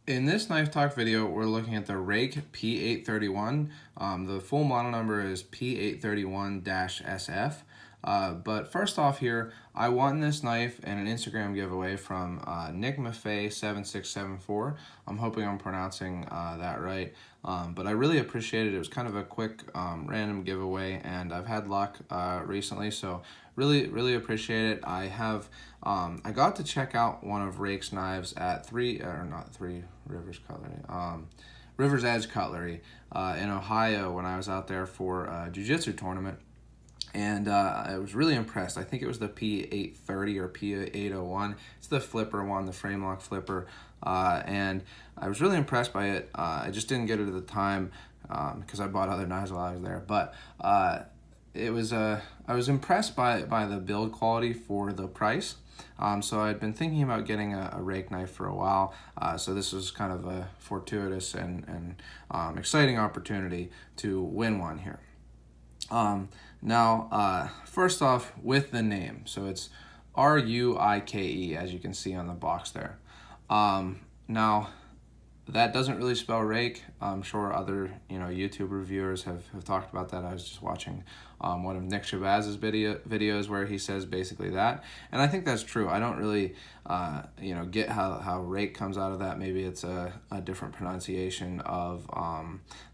In this knife talk video, we're looking at the Ruike P831. The full model number is P831-SF. But first off here, I won this knife in an Instagram giveaway from Nick Maffei7674. I'm hoping I'm pronouncing that right. But I really appreciate it. It was kind of a quick random giveaway, and I've had luck recently, so really appreciate it. I got to check out one of Ruike's knives at Rivers Edge Cutlery in Ohio when I was out there for a jiu-jitsu tournament. And I was really impressed. I think it was the P830 or P801. It's the flipper one, the frame lock flipper. And I was really impressed by it. I just didn't get it at the time because I bought other knives while I was there. But I was impressed by the build quality for the price. So I'd been thinking about getting a Ruike knife for a while. So this was kind of a fortuitous and exciting opportunity to win one here. Now, first off, with the name, so it's Ruike, as you can see on the box there. Now, that doesn't really spell rake. I'm sure other YouTube reviewers have talked about that. I was just watching one of Nick Shabaz's videos where he says basically that, and I think that's true. I don't really get how rake comes out of that. Maybe it's a different pronunciation of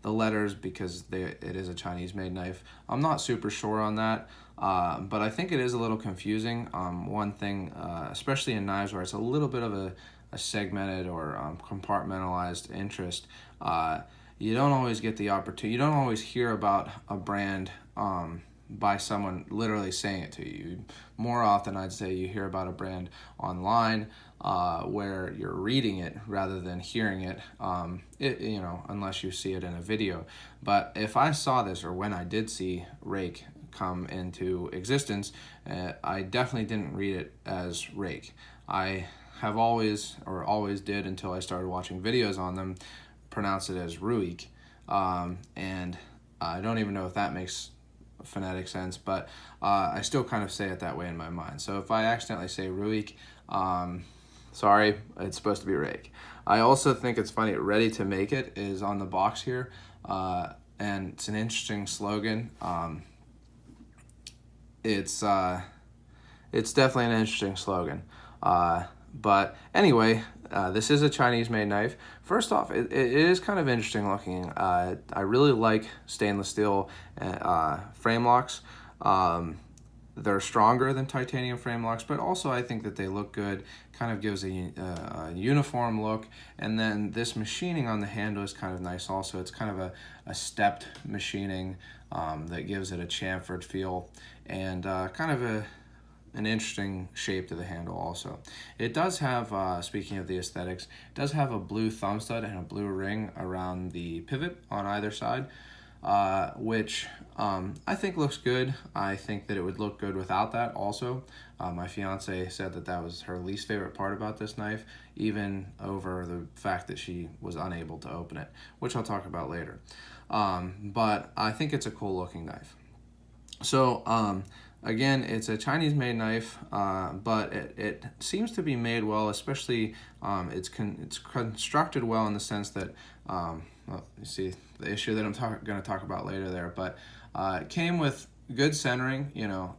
the letters because it is a Chinese made knife. I'm not super sure on that. But I think it is a little confusing. One thing, especially in knives where it's a little bit of a segmented or compartmentalized interest, you don't always get the opportunity. You don't always hear about a brand by someone literally saying it to you. More often, I'd say you hear about a brand online where you're reading it rather than hearing it. Unless you see it in a video. But if I saw this, or when I did see Ruike come into existence, I definitely didn't read it as Ruike. I have always did until I started watching videos on them, pronounce it as Ruike, and I don't even know if that makes phonetic sense, but I still kind of say it that way in my mind. So if I accidentally say Ruike, sorry, it's supposed to be Ruike. I also think it's funny, Ready to Make It is on the box here, and it's an interesting slogan. It's definitely an interesting slogan. But anyway, this is a Chinese-made knife. First off, it is kind of interesting looking. I really like stainless steel frame locks. They're stronger than titanium frame locks, but also I think that they look good. Kind of gives a uniform look. And then this machining on the handle is kind of nice also. It's kind of a stepped machining that gives it a chamfered feel and kind of an interesting shape to the handle also. It does have, speaking of the aesthetics, it does have a blue thumb stud and a blue ring around the pivot on either side, which I think looks good. I think that it would look good without that also. My fiance said that was her least favorite part about this knife, even over the fact that she was unable to open it, which I'll talk about later. But I think it's a cool looking knife. So, again, it's a Chinese-made knife, but it seems to be made well, especially it's constructed well in the sense that, you see the issue that I'm going to talk about later there, but it came with good centering,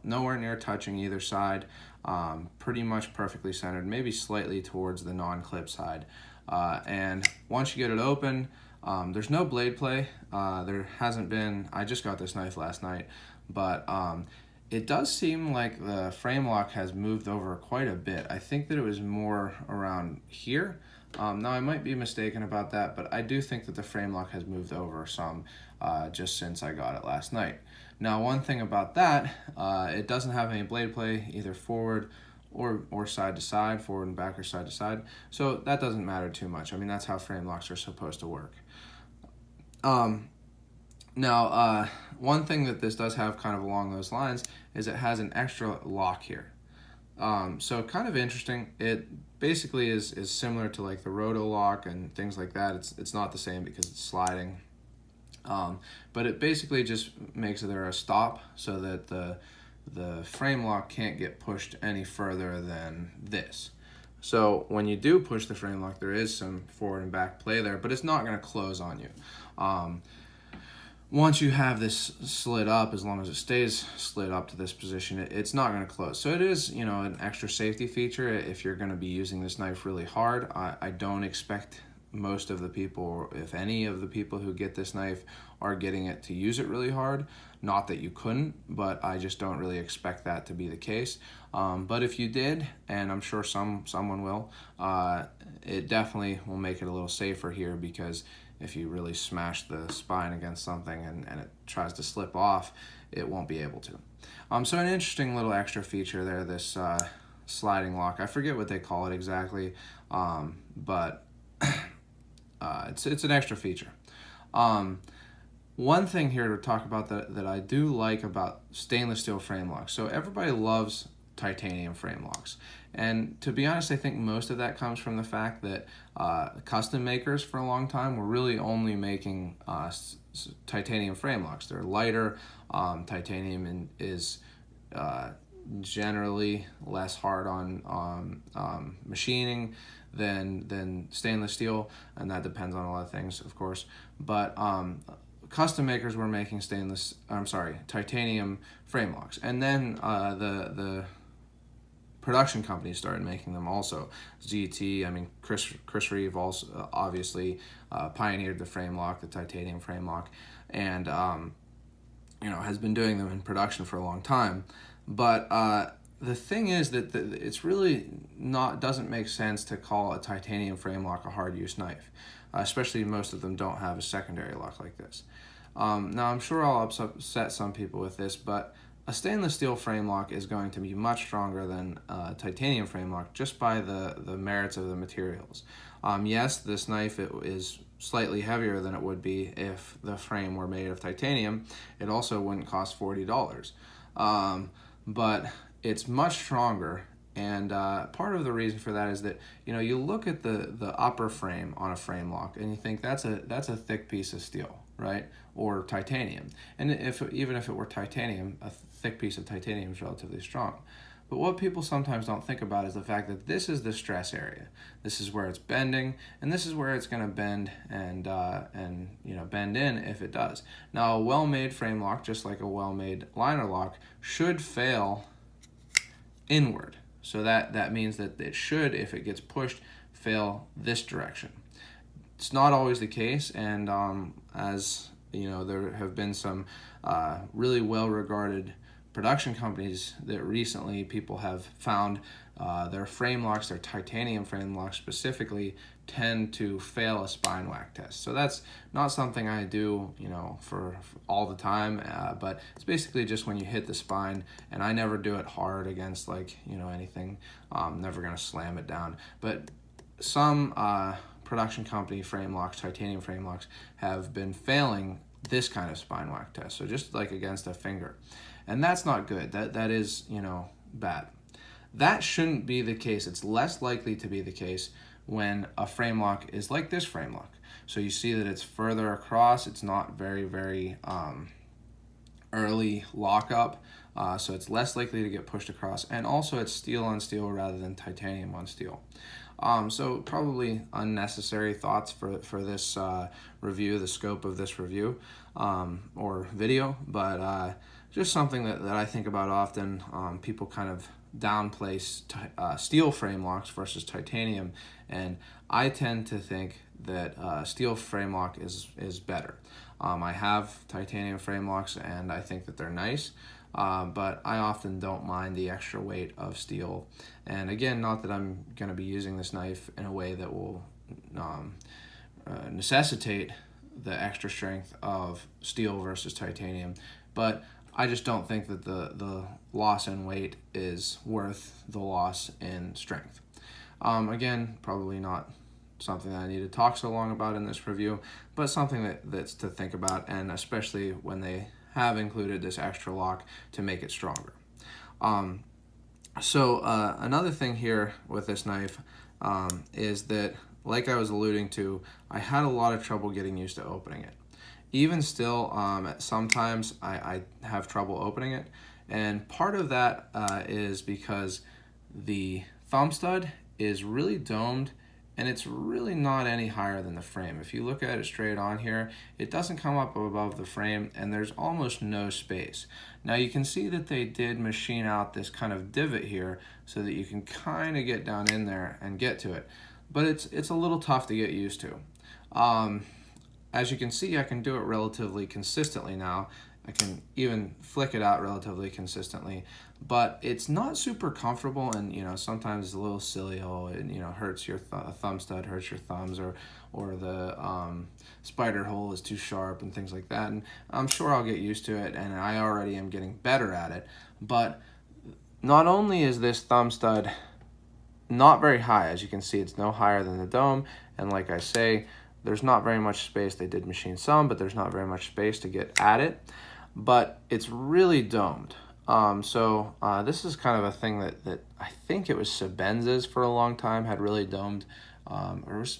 nowhere near touching either side, pretty much perfectly centered, maybe slightly towards the non-clip side. And once you get it open, there's no blade play. There hasn't been. I just got this knife last night, but it does seem like the frame lock has moved over quite a bit. I think that it was more around here. Now, I might be mistaken about that, but I do think that the frame lock has moved over some just since I got it last night. Now, one thing about that, it doesn't have any blade play, either forward or side to side, forward and back or side to side. So that doesn't matter too much. I mean, that's how frame locks are supposed to work. Now, one thing that this does have kind of along those lines is it has an extra lock here. So kind of interesting. It basically is similar to like the roto lock and things like that. It's not the same because it's sliding. But it basically just makes there a stop so that the frame lock can't get pushed any further than this. So when you do push the frame lock, there is some forward and back play there, but it's not going to close on you. Once you have this slid up, as long as it stays slid up to this position, it's not going to close. So it is, you know, an extra safety feature if you're going to be using this knife really hard. I don't expect most of the people, if any of the people who get this knife are getting it to use it really hard. Not that you couldn't, but I just don't really expect that to be the case. But if you did, and I'm sure someone will, it definitely will make it a little safer here, because if you really smash the spine against something and it tries to slip off, it won't be able to. So an interesting little extra feature there, this sliding lock. I forget what they call it exactly, but it's an extra feature. One thing here to talk about that I do like about stainless steel frame locks. So everybody loves titanium frame locks. And to be honest, I think most of that comes from the fact that custom makers for a long time were really only making titanium frame locks. They're lighter. Titanium is generally less hard on machining than stainless steel, and that depends on a lot of things, of course. But custom makers were making titanium frame locks, and then the production companies started making them also. GT, I mean, Chris Reeve also obviously pioneered the frame lock, the titanium frame lock, and you know, has been doing them in production for a long time. But the thing is that it's really doesn't make sense to call a titanium frame lock a hard use knife, especially most of them don't have a secondary lock like this. Now I'm sure I'll upset some people with this, but a stainless steel frame lock is going to be much stronger than a titanium frame lock just by the merits of the materials. Yes, this knife is slightly heavier than it would be if the frame were made of titanium. It also wouldn't cost $40. But it's much stronger, and part of the reason for that is that, you know, you look at the upper frame on a frame lock and you think that's a thick piece of steel, right? Or titanium. And even if it were titanium, a thick piece of titanium is relatively strong. But what people sometimes don't think about is the fact that this is the stress area. This is where it's bending, and this is where it's going to bend and you know, bend in if it does. Now, a well-made frame lock, just like a well-made liner lock, should fail inward. So that means that it should, if it gets pushed, fail this direction. It's not always the case, and as you know, there have been some really well-regarded production companies that recently people have found their frame locks, their titanium frame locks specifically, tend to fail a spine whack test. So that's not something I do, you know, for all the time, but it's basically just when you hit the spine, and I never do it hard against, like, you know, anything. I'm never gonna slam it down. But some production company frame locks, titanium frame locks, have been failing this kind of spine whack test. So just like against a finger. And that's not good. That is, you know, bad. That shouldn't be the case. It's less likely to be the case when a frame lock is like this frame lock. So you see that it's further across. It's not very early lockup. So it's less likely to get pushed across. And also it's steel on steel rather than titanium on steel. So probably unnecessary thoughts for this review, the scope of this review or video, but just something that I think about often. People kind of downplay steel frame locks versus titanium, and I tend to think that steel frame lock is better. I have titanium frame locks, and I think that they're nice. But I often don't mind the extra weight of steel. And again, not that I'm going to be using this knife in a way that will necessitate the extra strength of steel versus titanium, but I just don't think that the loss in weight is worth the loss in strength. Again, probably not something that I need to talk so long about in this review, but something that's to think about, and especially when they have included this extra lock to make it stronger. So another thing here with this knife is that, like I was alluding to, I had a lot of trouble getting used to opening it. Even still, sometimes I have trouble opening it, and part of that is because the thumb stud is really domed, and it's really not any higher than the frame. If you look at it straight on here, it doesn't come up above the frame, and there's almost no space. Now you can see that they did machine out this kind of divot here so that you can kind of get down in there and get to it. But it's a little tough to get used to. As you can see, I can do it relatively consistently now. I can even flick it out relatively consistently, but it's not super comfortable, and sometimes it's a little silly. Oh, it hurts your thumb stud, hurts your thumbs, or the spider hole is too sharp and things like that. And I'm sure I'll get used to it, and I already am getting better at it. But not only is this thumb stud not very high, as you can see, it's no higher than the dome, and like I say, there's not very much space. They did machine some, but there's not very much space to get at it. But it's really domed. This is kind of a thing that I think it was Sebenza's for a long time had really domed,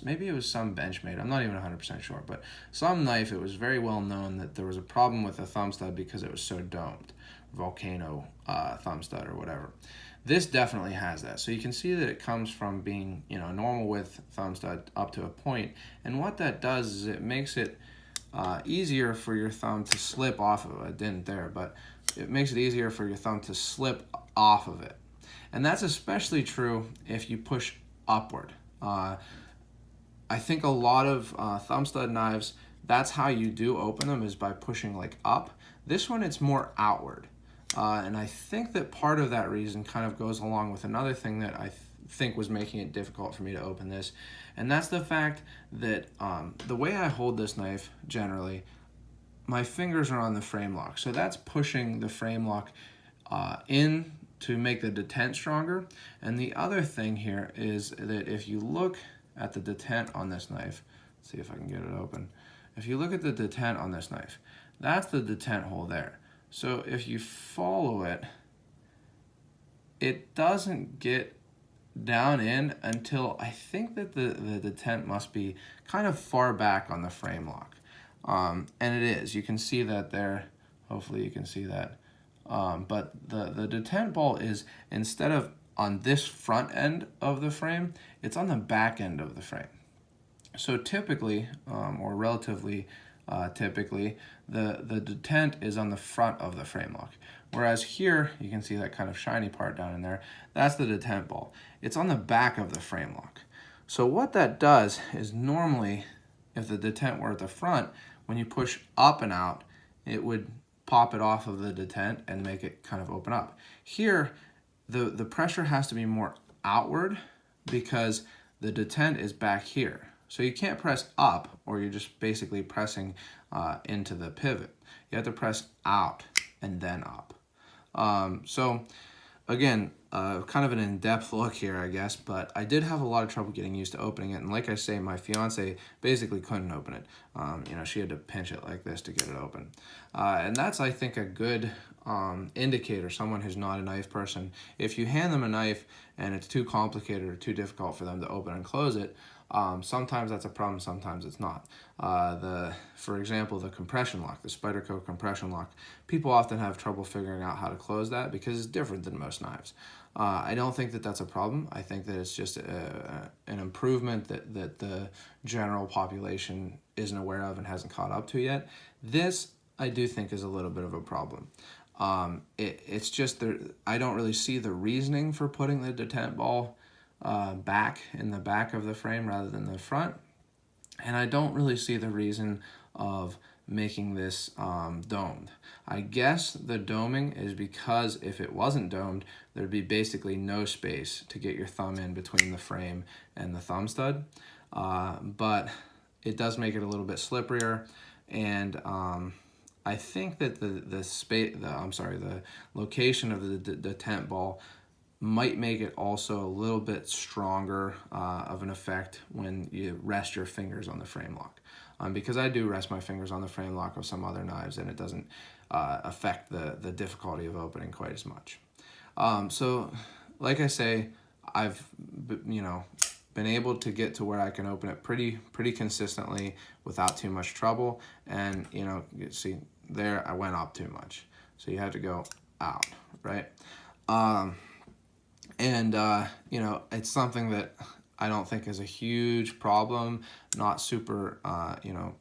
maybe it was some Benchmade. I'm not even 100% sure, but some knife, it was very well known that there was a problem with the thumb stud because it was so domed. Volcano thumb stud or whatever. This definitely has that. So you can see that it comes from being normal width thumb stud up to a point, and what that does is it makes it easier for your thumb to slip off of it. It didn't there, but it makes it easier for your thumb to slip off of it. And that's especially true if you push upward. I think a lot of thumb stud knives, that's how you do open them, is by pushing like up. This one, it's more outward. And I think that part of that reason kind of goes along with another thing that I think was making it difficult for me to open this, and that's the fact that the way I hold this knife generally, my fingers are on the frame lock, so that's pushing the frame lock in to make the detent stronger. And the other thing here is that if you look at the detent on this knife, let's see if I can get it open. If you look at the detent on this knife, that's the detent hole there. So if you follow it, it doesn't get down in until I think that the detent must be kind of far back on the frame lock. And it is. You can see that there. Hopefully you can see that. But the detent ball is, instead of on this front end of the frame, it's on the back end of the frame. So typically, or relatively typically, the detent is on the front of the frame lock. Whereas here, you can see that kind of shiny part down in there, that's the detent ball. It's on the back of the frame lock. So what that does is, normally, if the detent were at the front, when you push up and out, it would pop it off of the detent and make it kind of open up. Here, the pressure has to be more outward because the detent is back here. So you can't press up, or you're just basically pressing into the pivot. You have to press out and then up. So again, kind of an in-depth look here, I guess, but I did have a lot of trouble getting used to opening it. And like I say, my fiance basically couldn't open it. She had to pinch it like this to get it open. And that's, I think, a good indicator, someone who's not a knife person. If you hand them a knife and it's too complicated or too difficult for them to open and close it, sometimes that's a problem, sometimes it's not. For example, the compression lock, the Spyderco compression lock, people often have trouble figuring out how to close that because it's different than most knives. I don't think that that's a problem. I think that it's just an improvement that the general population isn't aware of and hasn't caught up to yet. This, I do think, is a little bit of a problem. It's just I don't really see the reasoning for putting the detent ball back in the back of the frame rather than the front, and I don't really see the reason of making this domed. I guess the doming is because if it wasn't domed, there'd be basically no space to get your thumb in between the frame and the thumb stud, but it does make it a little bit slipperier, and I think that the location of the detent ball might make it also a little bit stronger of an effect when you rest your fingers on the frame lock. Because I do rest my fingers on the frame lock of some other knives, and it doesn't affect the difficulty of opening quite as much. So, like I say, I've been able to get to where I can open it pretty consistently without too much trouble. And you see there, I went up too much, so you have to go out, right? And, you know, it's something that I don't think is a huge problem, not super, you know,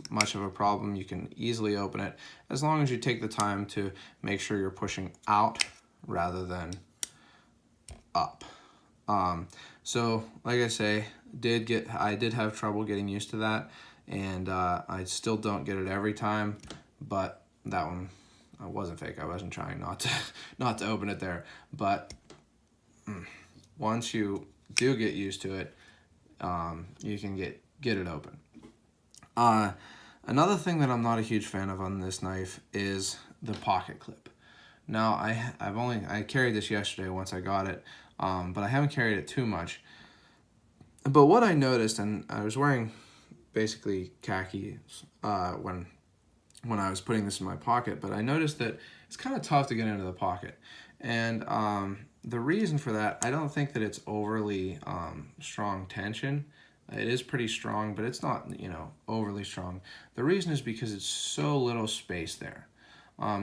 much of a problem. You can easily open it as long as you take the time to make sure you're pushing out rather than up. So, like I say, I did have trouble getting used to that, and I still don't get it every time, but that one wasn't fake. I wasn't trying not to not to open it there, but once you do get used to it, you can get it open. Another thing that I'm not a huge fan of on this knife is the pocket clip. Now I carried this yesterday once I got it, but I haven't carried it too much. But what I noticed, and I was wearing basically khaki when I was putting this in my pocket, but I noticed that it's kind of tough to get into the pocket. And the reason for that, I don't think that it's overly strong tension. It is pretty strong, but it's not, you know, overly strong. The reason is because it's so little space there.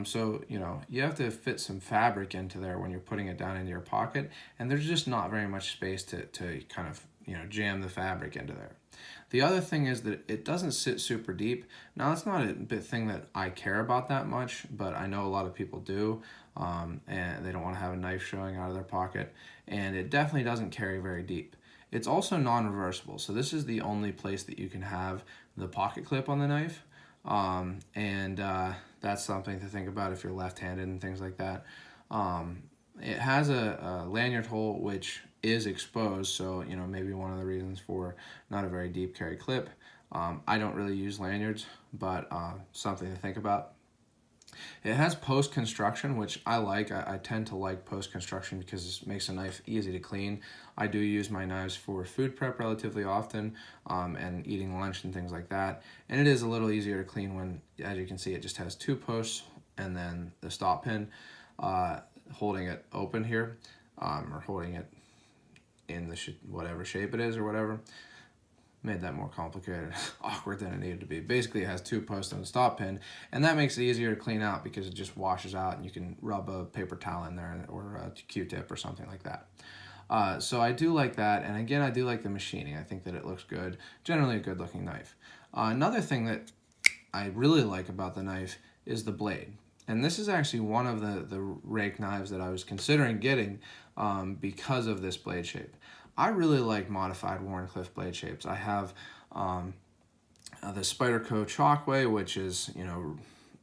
So, you know, you have to fit some fabric into there when you're putting it down into your pocket, and there's just not very much space to kind of, you know, jam the fabric into there. The other thing is that it doesn't sit super deep. Now, it's not a big thing that I care about that much, but I know a lot of people do, and they don't want to have a knife showing out of their pocket, and it definitely doesn't carry very deep. It's also non-reversible, so this is the only place that you can have the pocket clip on the knife, and that's something to think about if you're left-handed and things like that. It has a lanyard hole which is exposed, so you know, maybe one of the reasons for not a very deep carry clip. I don't really use lanyards, but something to think about. It has post-construction, which I like. I tend to like post-construction because it makes a knife easy to clean. I do use my knives for food prep relatively often, and eating lunch and things like that. And it is a little easier to clean when, as you can see, it just has two posts and then the stop pin holding it open here, or holding it in the whatever shape it is or whatever. Made that more complicated, awkward than it needed to be. Basically, it has two posts and a stop pin, and that makes it easier to clean out because it just washes out, and you can rub a paper towel in there or a Q-tip or something like that. So I do like that, and again, I do like the machining. I think that it looks good. Generally a good-looking knife. Another thing that I really like about the knife is the blade. And this is actually one of the rake knives that I was considering getting because of this blade shape. I really like modified Wharncliffe blade shapes. I have the Spyderco Chalkway, which is, you know,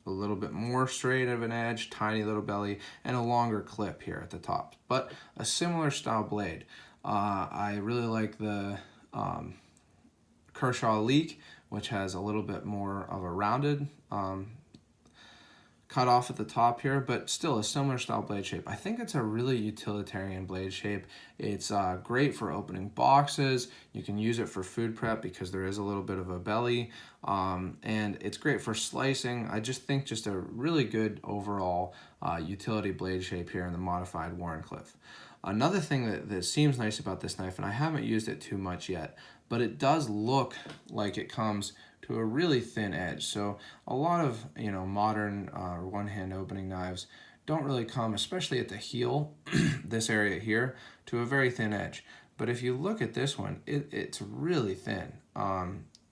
a little bit more straight of an edge, tiny little belly, and a longer clip here at the top, but a similar style blade. I really like the Kershaw Leak, which has a little bit more of a rounded cut off at the top here, but still a similar style blade shape. I think it's a really utilitarian blade shape. It's great for opening boxes. You can use it for food prep because there is a little bit of a belly, and it's great for slicing. I just think just a really good overall utility blade shape here in the modified Wharncliffe. Another thing that seems nice about this knife, and I haven't used it too much yet, but it does look like it comes to a really thin edge. So a lot of, you know, modern one-hand opening knives don't really come, especially at the heel, this area here, to a very thin edge. But if you look at this one, it's really thin,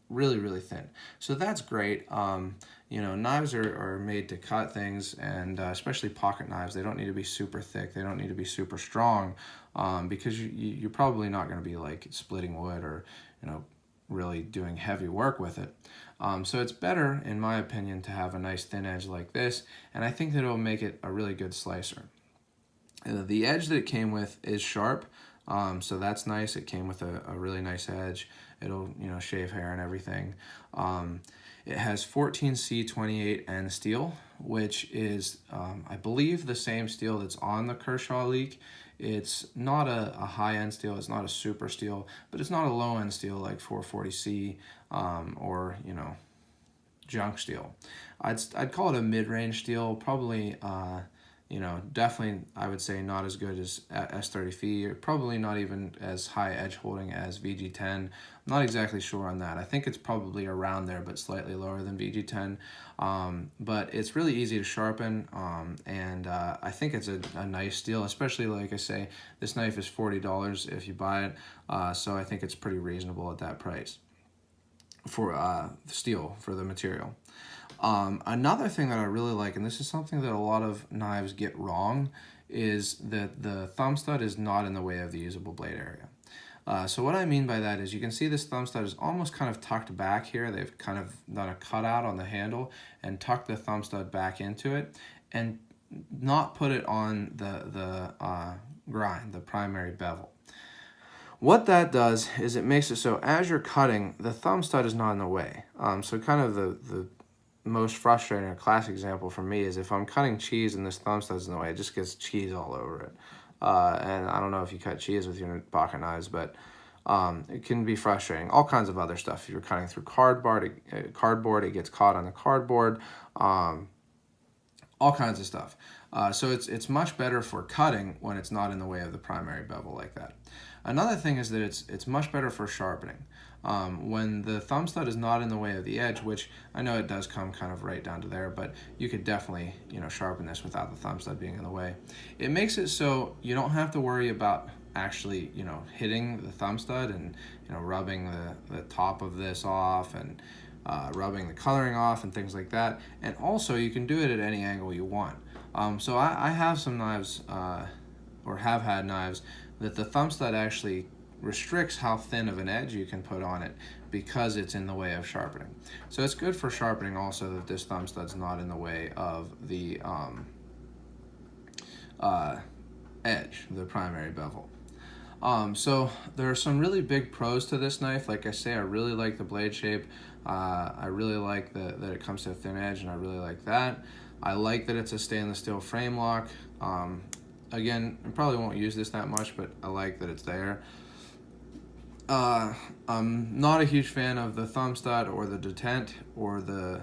really thin. So that's great. You know, knives are made to cut things, and especially pocket knives, they don't need to be super thick. They don't need to be super strong, because you're probably not going to be like splitting wood or, you know, really doing heavy work with it. So it's better, in my opinion, to have a nice thin edge like this, and I think that it'll make it a really good slicer. The edge that it came with is sharp, so that's nice. It came with a really nice edge. It'll, you know, shave hair and everything. It has 14C28N steel, which is, I believe, the same steel that's on the Kershaw Leak. It's not a high-end steel, it's not a super steel, but it's not a low-end steel like 440C or, you know, junk steel. I'd call it a mid-range steel, probably you know, definitely I would say not as good as S30V, probably not even as high edge holding as VG10. I'm not exactly sure on that. I think it's probably around there, but slightly lower than VG10. But it's really easy to sharpen, and I think it's a nice deal, especially, like I say, this knife is $40 if you buy it, so I think it's pretty reasonable at that price for steel, for the material. Another thing that I really like, and this is something that a lot of knives get wrong, is that the thumb stud is not in the way of the usable blade area. So what I mean by that is you can see this thumb stud is almost kind of tucked back here. They've kind of done a cutout on the handle and tucked the thumb stud back into it and not put it on the grind, the primary bevel. What that does is it makes it so as you're cutting, the thumb stud is not in the way. So kind of the most frustrating, a classic example for me is if I'm cutting cheese and this thumb stud's in the way, it just gets cheese all over it. And I don't know if you cut cheese with your pocket knives, but it can be frustrating. All kinds of other stuff. If you're cutting through cardboard, it gets caught on the cardboard. All kinds of stuff. So it's much better for cutting when it's not in the way of the primary bevel like that. Another thing is that it's much better for sharpening. When the thumb stud is not in the way of the edge, which I know it does come kind of right down to there, but you could definitely, you know, sharpen this without the thumb stud being in the way. It makes it so you don't have to worry about actually, you know, hitting the thumb stud and, you know, rubbing the top of this off and rubbing the coloring off and things like that. And also you can do it at any angle you want. So I have some knives, or have had knives, that the thumb stud actually restricts how thin of an edge you can put on it because it's in the way of sharpening. So it's good for sharpening also that this thumb stud's not in the way of the edge, the primary bevel. So there are some really big pros to this knife. Like I say, I really like the blade shape. I really like that it comes to a thin edge, and I really like that. I like that it's a stainless steel frame lock. Again, I probably won't use this that much, but I like that it's there. I'm not a huge fan of the thumb stud or the detent or the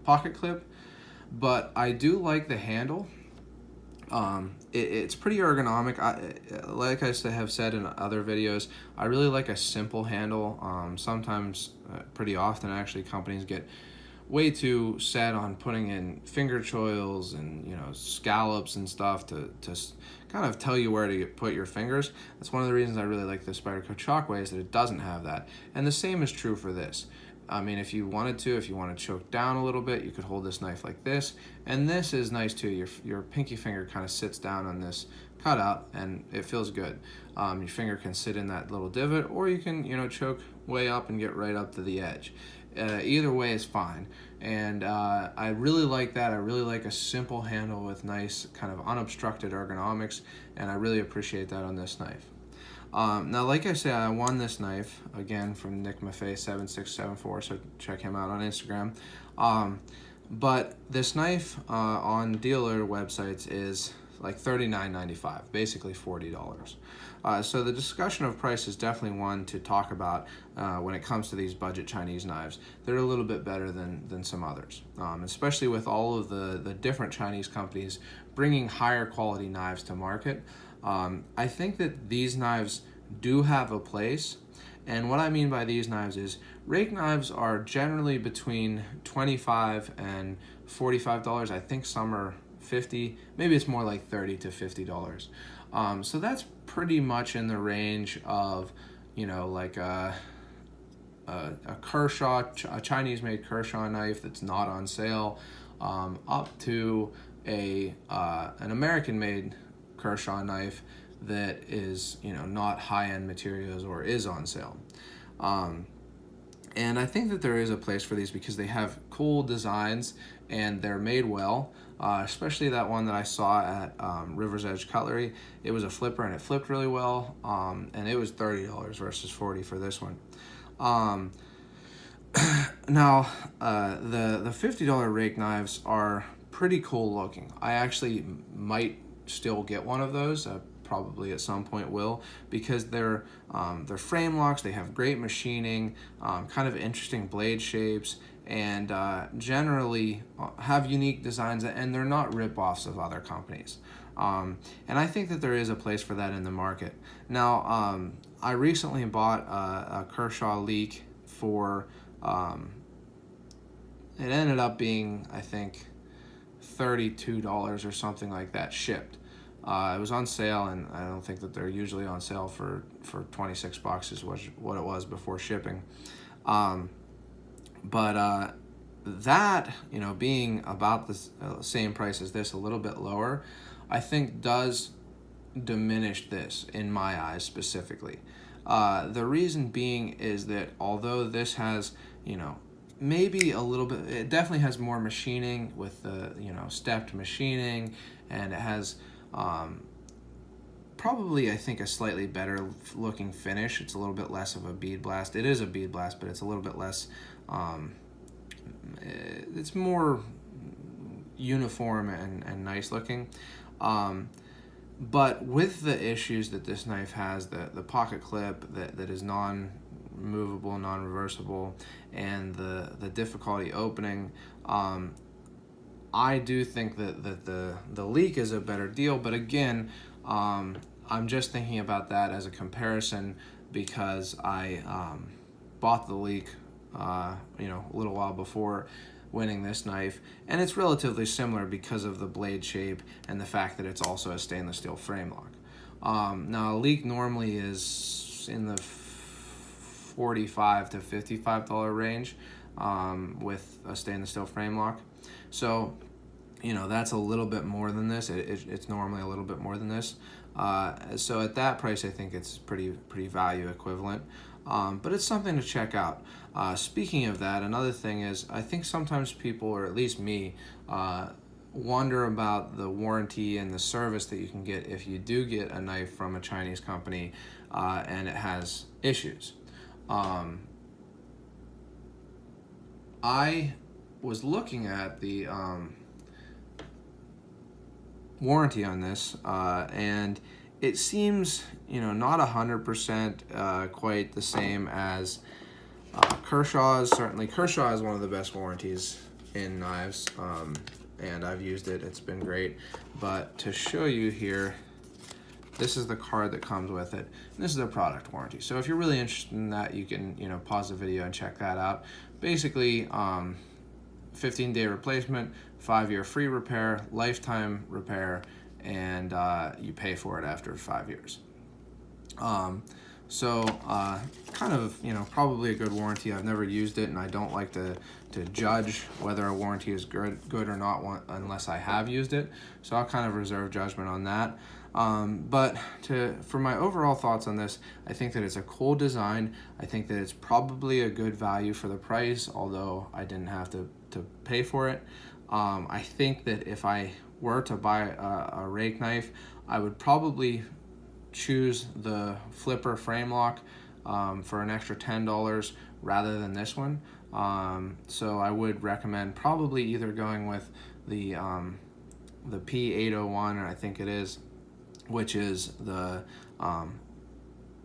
pocket clip, but I do like the handle. It's pretty ergonomic. Like I have said in other videos, I really like a simple handle. Sometimes, pretty often actually, companies get way too set on putting in finger choils and, you know, scallops and stuff to kind of tell you where to put your fingers. That's one of the reasons I really like the Spyderco Chalkway, is that it doesn't have that. And the same is true for this. I mean, if you wanted to, if you want to choke down a little bit, you could hold this knife like this. And this is nice too. Your pinky finger kind of sits down on this cutout and it feels good. Your finger can sit in that little divot, or you can, you know, choke way up and get right up to the edge. Either way is fine, and I really like that. I really like a simple handle with nice kind of unobstructed ergonomics, and I really appreciate that on this knife. Now, like I said, I won this knife again from Nick Maffei 7674, so check him out on Instagram. But this knife on dealer websites is like $39.95, basically $40. So the discussion of price is definitely one to talk about when it comes to these budget Chinese knives. They're a little bit better than some others, especially with all of the different Chinese companies bringing higher quality knives to market. I think that these knives do have a place, and what I mean by these knives is rake knives are generally between $25 and $45. I think some are $50, maybe it's more like $30 to $50. So that's pretty much in the range of, you know, like a Kershaw, a Chinese-made Kershaw knife that's not on sale, up to an American-made Kershaw knife that is, you know, not high-end materials or is on sale. And I think that there is a place for these because they have cool designs and they're made well, especially that one that I saw at River's Edge Cutlery. It was a flipper and it flipped really well, and it was $30 versus $40 for this one. Now, the $50 rake knives are pretty cool looking. I actually might still get one of those. Probably at some point will, because they're frame locks. They have great machining, kind of interesting blade shapes, and generally have unique designs, and they're not rip-offs of other companies. And I think that there is a place for that in the market. Now, I recently bought a Kershaw leak for, it ended up being, I think, $32 or something like that shipped. It was on sale, and I don't think that they're usually on sale for 26 bucks is what it was before shipping. But that, you know, being about the same price as this, a little bit lower, I think does diminish this in my eyes specifically. The reason being is that although this has, you know, maybe a little bit, it definitely has more machining with the, you know, stepped machining, and it has probably, I think, a slightly better looking finish. It's a little bit less of a bead blast. It is a bead blast, but it's a little bit less, it's more uniform and nice looking. But with the issues that this knife has, the pocket clip that is non-movable, non-reversible, and the difficulty opening, I do think that the leak is a better deal. But again, I'm just thinking about that as a comparison because I bought the leak you know, a little while before winning this knife, and it's relatively similar because of the blade shape and the fact that it's also a stainless steel frame lock. Now, a leak normally is in the $45 to $55 range with a stainless steel frame lock. So, you know, that's a little bit more than this. It's normally a little bit more than this. So at that price, I think it's pretty value equivalent. But it's something to check out. Speaking of that, another thing is I think sometimes people, or at least me, wonder about the warranty and the service that you can get if you do get a knife from a Chinese company and it has issues. I was looking at the warranty on this, and it seems, you know, not 100% quite the same as Kershaw's. Certainly, Kershaw is one of the best warranties in knives, and I've used it. It's been great. But to show you here, this is the card that comes with it. And this is a product warranty. So if you're really interested in that, you can, you know, pause the video and check that out. Basically, 15-day replacement, 5-year free repair, lifetime repair, and you pay for it after 5 years. So kind of, you know, probably a good warranty. I've never used it, and I don't like to judge whether a warranty is good or not unless I have used it. So I'll kind of reserve judgment on that. But for my overall thoughts on this, I think that it's a cool design. I think that it's probably a good value for the price, although I didn't have to pay for it. I think that if I were to buy a rake knife, I would probably choose the flipper frame lock for an extra $10 rather than this one. So I would recommend probably either going with the P831, I think it is, which is the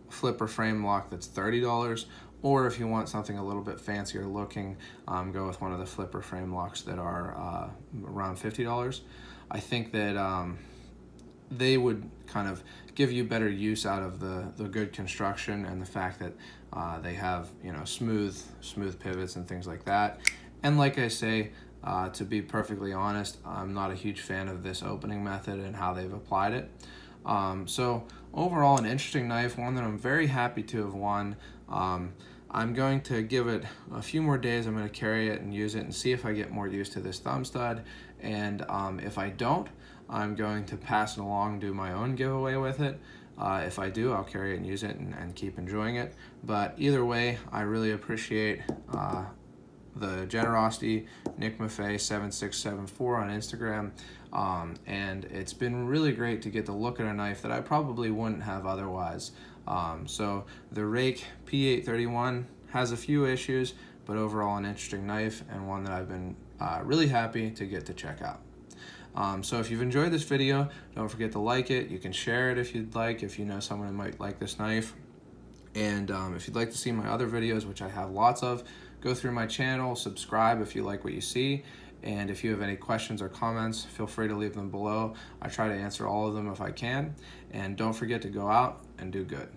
flipper frame lock that's $30, or if you want something a little bit fancier looking, go with one of the flipper frame locks that are around $50. I think that they would kind of give you better use out of the good construction and the fact that they have, you know, smooth pivots and things like that. And like I say, to be perfectly honest, I'm not a huge fan of this opening method and how they've applied it. So overall, an interesting knife, one that I'm very happy to have won. I'm going to give it a few more days. I'm going to carry it and use it and see if I get more used to this thumb stud. And if I don't, I'm going to pass it along, do my own giveaway with it. If I do, I'll carry it and use it and keep enjoying it. But either way, I really appreciate the generosity. Nick Maffei 7674 on Instagram. And it's been really great to get to look at a knife that I probably wouldn't have otherwise. So the Ruike P831 has a few issues, but overall an interesting knife and one that I've been really happy to get to check out. So if you've enjoyed this video, don't forget to like it. You can share it if you'd like, if you know someone who might like this knife. And if you'd like to see my other videos, which I have lots of, go through my channel, subscribe if you like what you see, and if you have any questions or comments, feel free to leave them below. I try to answer all of them if I can, and don't forget to go out and do good.